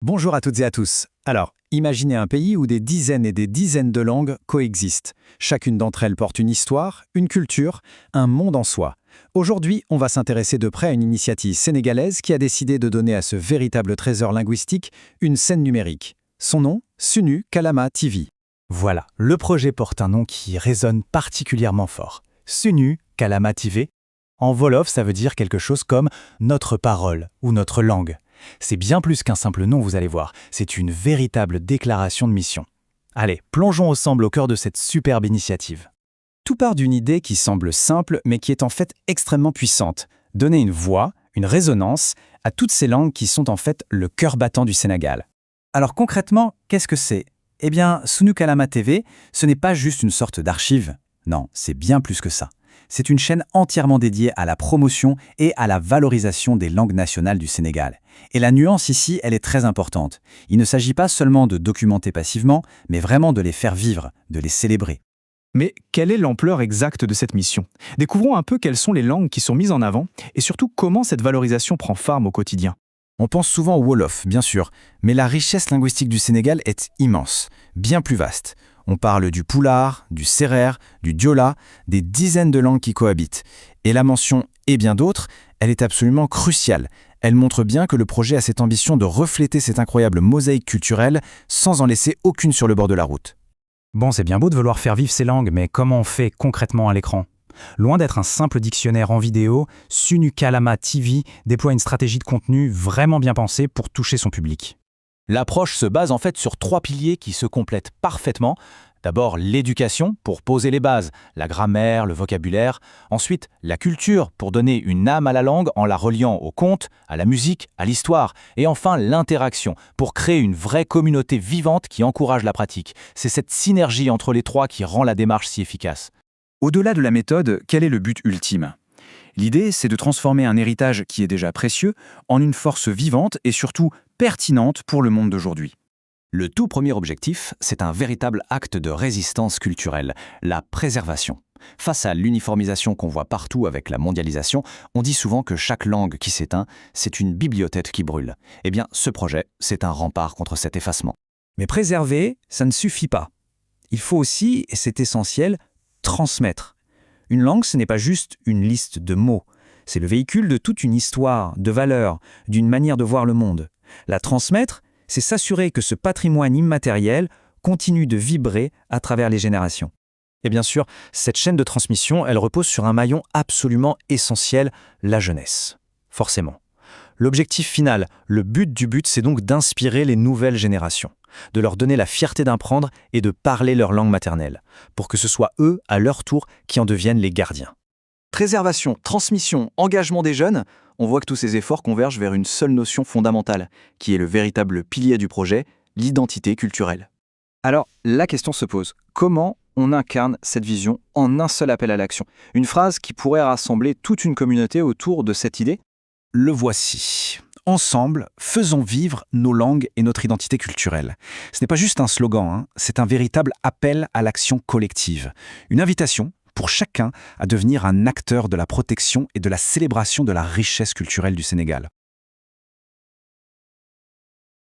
Bonjour à toutes et à tous. Alors, imaginez un pays où des dizaines et des dizaines de langues coexistent. Chacune d'entre elles porte une histoire, une culture, un monde en soi. Aujourd'hui, on va s'intéresser de près à une initiative sénégalaise qui a décidé de donner à ce véritable trésor linguistique une scène numérique. Son nom, Sunu Kalama TV. Voilà, le projet porte un nom qui résonne particulièrement fort. Sunu Kalama TV. En Wolof, ça veut dire quelque chose comme « notre parole » ou « notre langue ». C'est bien plus qu'un simple nom, vous allez voir. C'est une véritable déclaration de mission. Allez, plongeons ensemble au cœur de cette superbe initiative. Tout part d'une idée qui semble simple, mais qui est en fait extrêmement puissante. Donner une voix, une résonance, à toutes ces langues qui sont en fait le cœur battant du Sénégal. Alors concrètement, qu'est-ce que c'est ? Eh bien, Sunu Kalama TV, ce n'est pas juste une sorte d'archive. Non, c'est bien plus que ça. C'est une chaîne entièrement dédiée à la promotion et à la valorisation des langues nationales du Sénégal. Et la nuance ici, elle est très importante. Il ne s'agit pas seulement de documenter passivement, mais vraiment de les faire vivre, de les célébrer. Mais quelle est l'ampleur exacte de cette mission? Découvrons un peu quelles sont les langues qui sont mises en avant et surtout comment cette valorisation prend forme au quotidien. On pense souvent au Wolof, bien sûr, mais la richesse linguistique du Sénégal est immense, bien plus vaste. On parle du Pulaar, du Serer, du Diola, des dizaines de langues qui cohabitent. Et la mention « et bien d'autres », elle est absolument cruciale. Elle montre bien que le projet a cette ambition de refléter cette incroyable mosaïque culturelle sans en laisser aucune sur le bord de la route. Bon, c'est bien beau de vouloir faire vivre ces langues, mais comment on fait concrètement à l'écran ? Loin d'être un simple dictionnaire en vidéo, Sunu Kalama TV déploie une stratégie de contenu vraiment bien pensée pour toucher son public. L'approche se base en fait sur 3 piliers qui se complètent parfaitement. D'abord, l'éducation, pour poser les bases, la grammaire, le vocabulaire. Ensuite, la culture, pour donner une âme à la langue en la reliant au conte, à la musique, à l'histoire. Et enfin, l'interaction, pour créer une vraie communauté vivante qui encourage la pratique. C'est cette synergie entre les trois qui rend la démarche si efficace. Au-delà de la méthode, quel est le but ultime ? L'idée, c'est de transformer un héritage qui est déjà précieux en une force vivante et surtout pertinente pour le monde d'aujourd'hui. Le tout premier objectif, c'est un véritable acte de résistance culturelle, la préservation. Face à l'uniformisation qu'on voit partout avec la mondialisation, on dit souvent que chaque langue qui s'éteint, c'est une bibliothèque qui brûle. Eh bien, ce projet, c'est un rempart contre cet effacement. Mais préserver, ça ne suffit pas. Il faut aussi, et c'est essentiel, transmettre. Une langue, ce n'est pas juste une liste de mots. C'est le véhicule de toute une histoire, de valeurs, d'une manière de voir le monde. La transmettre, c'est s'assurer que ce patrimoine immatériel continue de vibrer à travers les générations. Et bien sûr, cette chaîne de transmission, elle repose sur un maillon absolument essentiel, la jeunesse. Forcément. L'objectif final, le but du but, c'est donc d'inspirer les nouvelles générations, de leur donner la fierté d'apprendre et de parler leur langue maternelle, pour que ce soit eux, à leur tour, qui en deviennent les gardiens. Préservation, transmission, engagement des jeunes, on voit que tous ces efforts convergent vers une seule notion fondamentale, qui est le véritable pilier du projet, l'identité culturelle. Alors, la question se pose, comment on incarne cette vision en un seul appel à l'action ? Une phrase qui pourrait rassembler toute une communauté autour de cette idée ? Le voici. Ensemble, faisons vivre nos langues et notre identité culturelle. Ce n'est pas juste un slogan, c'est un véritable appel à l'action collective. Une invitation pour chacun à devenir un acteur de la protection et de la célébration de la richesse culturelle du Sénégal.